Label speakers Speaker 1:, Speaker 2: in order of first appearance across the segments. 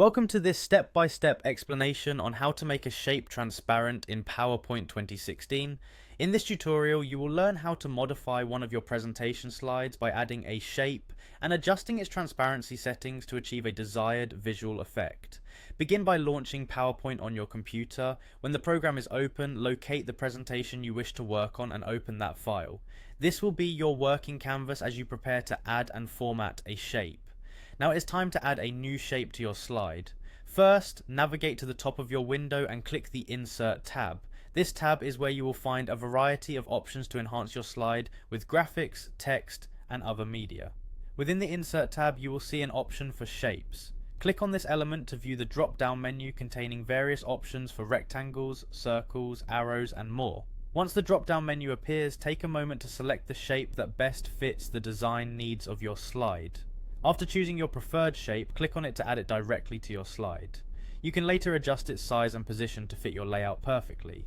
Speaker 1: Welcome to this step-by-step explanation on how to make a shape transparent in PowerPoint 2016. In this tutorial, you will learn how to modify one of your presentation slides by adding a shape and adjusting its transparency settings to achieve a desired visual effect. Begin by launching PowerPoint on your computer. When the program is open, locate the presentation you wish to work on and open that file. This will be your working canvas as you prepare to add and format a shape. Now it is time to add a new shape to your slide. First, navigate to the top of your window and click the Insert tab. This tab is where you will find a variety of options to enhance your slide with graphics, text, and other media. Within the Insert tab, you will see an option for shapes. Click on this element to view the drop-down menu containing various options for rectangles, circles, arrows, and more. Once the drop-down menu appears, take a moment to select the shape that best fits the design needs of your slide. After choosing your preferred shape, click on it to add it directly to your slide. You can later adjust its size and position to fit your layout perfectly.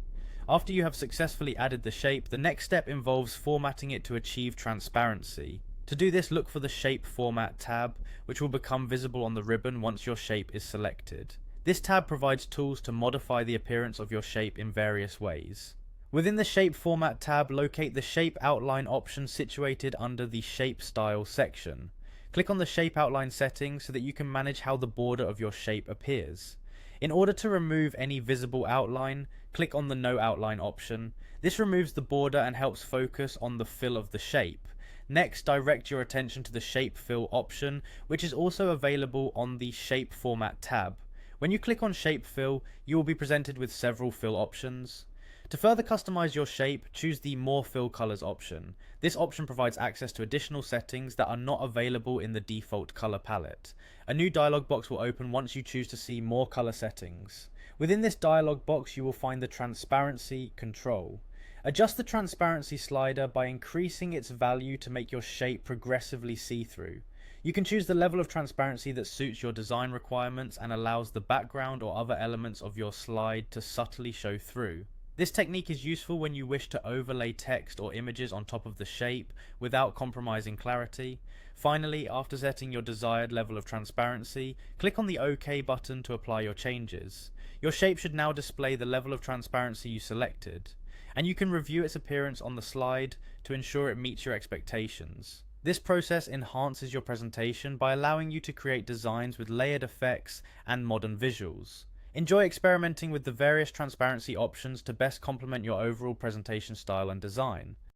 Speaker 1: After you have successfully added the shape, the next step involves formatting it to achieve transparency. To do this, look for the Shape Format tab, which will become visible on the ribbon once your shape is selected. This tab provides tools to modify the appearance of your shape in various ways. Within the Shape Format tab, locate the Shape Outline option situated under the Shape Style section. Click on the shape outline settings so that you can manage how the border of your shape appears. In order to remove any visible outline, click on the No Outline option. This removes the border and helps focus on the fill of the shape. Next, direct your attention to the Shape Fill option, which is also available on the Shape Format tab. When you click on Shape Fill, you will be presented with several fill options. To further customize your shape, choose the More Fill Colors option. This option provides access to additional settings that are not available in the default color palette. A new dialog box will open once you choose to see more color settings. Within this dialog box, you will find the Transparency control. Adjust the transparency slider by increasing its value to make your shape progressively see-through. You can choose the level of transparency that suits your design requirements and allows the background or other elements of your slide to subtly show through. This technique is useful when you wish to overlay text or images on top of the shape without compromising clarity. Finally, after setting your desired level of transparency, click on the OK button to apply your changes. Your shape should now display the level of transparency you selected, and you can review its appearance on the slide to ensure it meets your expectations. This process enhances your presentation by allowing you to create designs with layered effects and modern visuals. Enjoy experimenting with the various transparency options to best complement your overall presentation style and design.